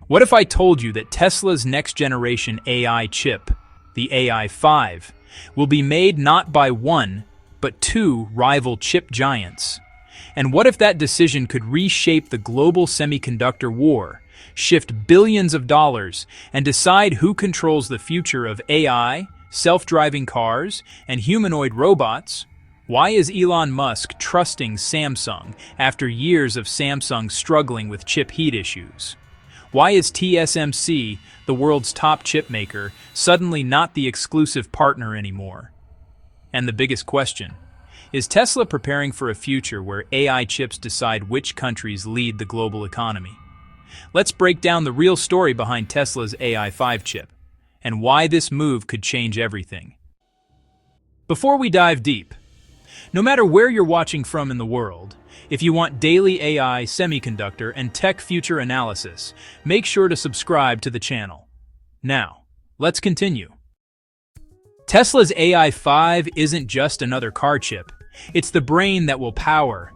What if I told you that Tesla's next-generation AI chip, the AI5, will be made not by one, but two rival chip giants? And what if that decision could reshape the global semiconductor war, shift billions of dollars, and decide who controls the future of AI, self-driving cars, and humanoid robots? Why is Elon Musk trusting Samsung after years of Samsung struggling with chip heat issues? Why is TSMC, the world's top chip maker, suddenly not the exclusive partner anymore? And the biggest question, is Tesla preparing for a future where AI chips decide which countries lead the global economy? Let's break down the real story behind Tesla's AI5 chip, and why this move could change everything. Before we dive deep, no matter where you're watching from in the world, if you want daily AI, semiconductor, and tech future analysis, make sure to subscribe to the channel. Now, let's continue. Tesla's AI5 isn't just another car chip, it's the brain that will power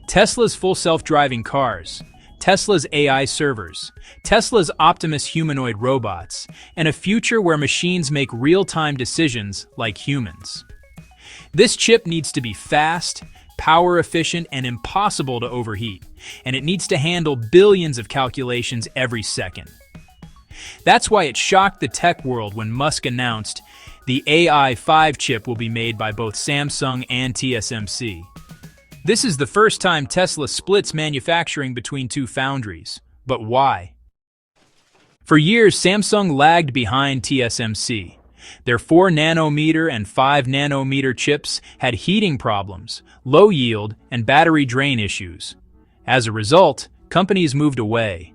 Tesla's full self-driving cars, Tesla's AI servers, Tesla's Optimus humanoid robots, and a future where machines make real-time decisions like humans. This chip needs to be fast, power efficient, and impossible to overheat, and it needs to handle billions of calculations every second. That's why it shocked the tech world when Musk announced the AI5 chip will be made by both Samsung and TSMC. This is the first time Tesla splits manufacturing between two foundries. But why? For years, Samsung lagged behind TSMC. Their 4nm and 5nm chips had heating problems, low yield, and battery drain issues. As a result, companies moved away.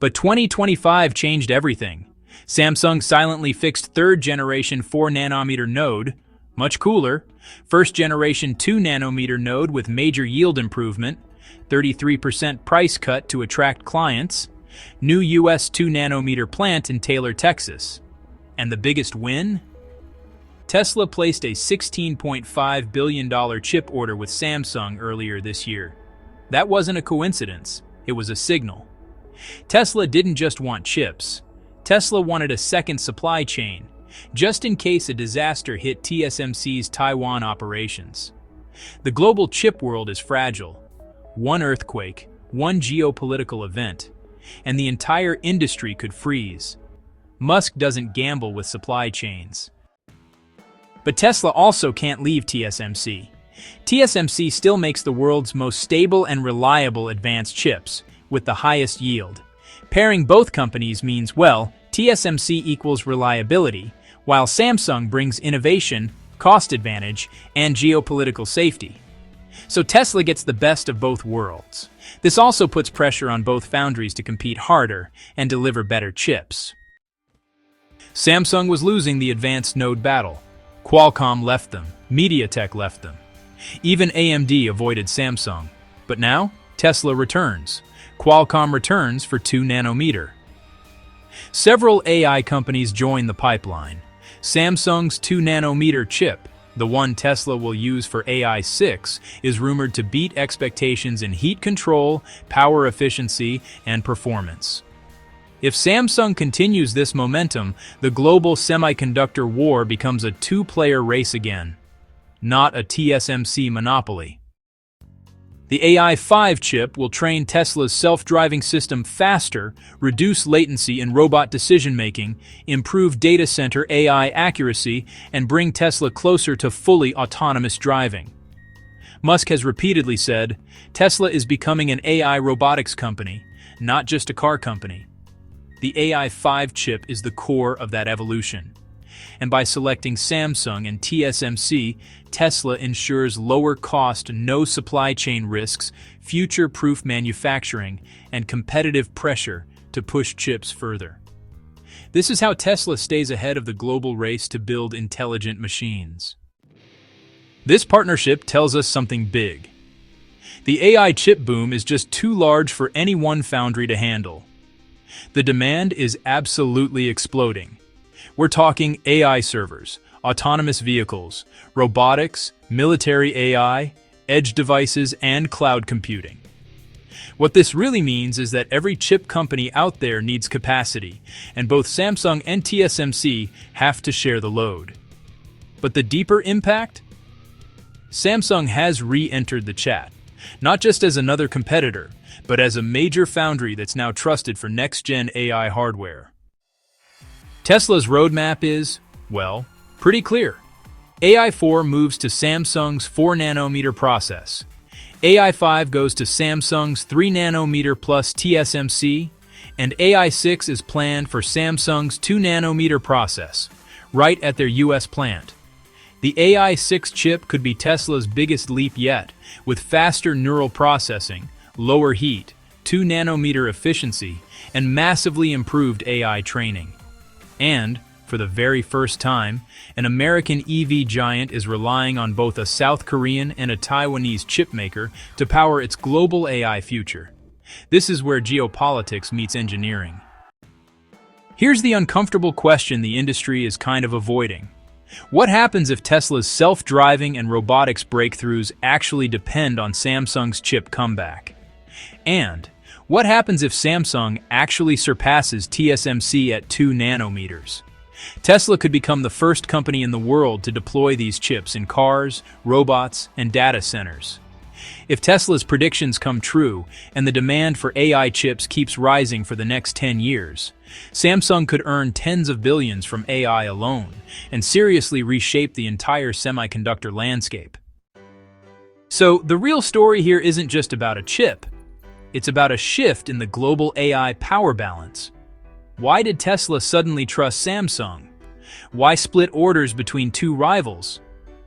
But 2025 changed everything. Samsung silently fixed third-generation 4nm node, much cooler, first-generation 2nm node with major yield improvement, 33% price cut to attract clients, new US 2nm plant in Taylor, Texas. And the biggest win? Tesla placed a $16.5 billion chip order with Samsung earlier this year. That wasn't a coincidence, it was a signal. Tesla didn't just want chips. Tesla wanted a second supply chain, just in case a disaster hit TSMC's Taiwan operations. The global chip world is fragile. One earthquake, one geopolitical event, and the entire industry could freeze. Musk doesn't gamble with supply chains. But Tesla also can't leave TSMC. TSMC still makes the world's most stable and reliable advanced chips, with the highest yield. Pairing both companies means, well, TSMC equals reliability, while Samsung brings innovation, cost advantage, and geopolitical safety. So Tesla gets the best of both worlds. This also puts pressure on both foundries to compete harder and deliver better chips. Samsung was losing the advanced node battle. Qualcomm left them, MediaTek left them. Even AMD avoided Samsung. But now, Tesla returns. Qualcomm returns for 2nm. Several AI companies join the pipeline. Samsung's 2nm chip, the one Tesla will use for AI6, is rumored to beat expectations in heat control, power efficiency, and performance. If Samsung continues this momentum, the global semiconductor war becomes a two-player race again, not a TSMC monopoly. The AI5 chip will train Tesla's self-driving system faster, reduce latency in robot decision-making, improve data center AI accuracy, and bring Tesla closer to fully autonomous driving. Musk has repeatedly said, Tesla is becoming an AI robotics company, not just a car company. The AI5 chip is the core of that evolution. And by selecting Samsung and TSMC, Tesla ensures lower cost, no supply chain risks, future-proof manufacturing, and competitive pressure to push chips further. This is how Tesla stays ahead of the global race to build intelligent machines. This partnership tells us something big. The AI chip boom is just too large for any one foundry to handle. The demand is absolutely exploding. We're talking AI servers, autonomous vehicles, robotics, military AI, edge devices, and cloud computing. What this really means is that every chip company out there needs capacity, and both Samsung and TSMC have to share the load. But the deeper impact? Samsung has re-entered the chat, not just as another competitor, but as a major foundry that's now trusted for next-gen AI hardware. Tesla's roadmap is, well, pretty clear. AI4 moves to Samsung's 4nm process. AI5 goes to Samsung's 3nm plus TSMC, and AI6 is planned for Samsung's 2nm process, right at their US plant. The AI6 chip could be Tesla's biggest leap yet, with faster neural processing, lower heat, 2nm efficiency, and massively improved AI training. And, for the very first time, an American EV giant is relying on both a South Korean and a Taiwanese chipmaker to power its global AI future. This is where geopolitics meets engineering. Here's the uncomfortable question the industry is kind of avoiding. What happens if Tesla's self-driving and robotics breakthroughs actually depend on Samsung's chip comeback? And what happens if Samsung actually surpasses TSMC at 2 nanometers? Tesla could become the first company in the world to deploy these chips in cars, robots, and data centers. If Tesla's predictions come true and the demand for AI chips keeps rising for the next 10 years, Samsung could earn tens of billions from AI alone and seriously reshape the entire semiconductor landscape. So, the real story here isn't just about a chip. It's about a shift in the global AI power balance. Why did Tesla suddenly trust Samsung? Why split orders between two rivals?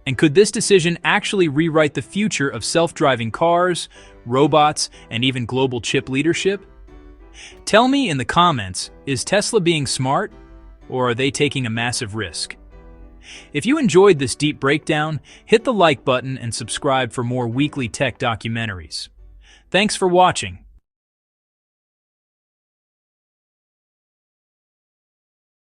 And could this decision actually rewrite the future of self-driving cars, robots, and even global chip leadership? Tell me in the comments, is Tesla being smart, or are they taking a massive risk? If you enjoyed this deep breakdown, hit the like button and subscribe for more weekly tech documentaries. Thanks for watching.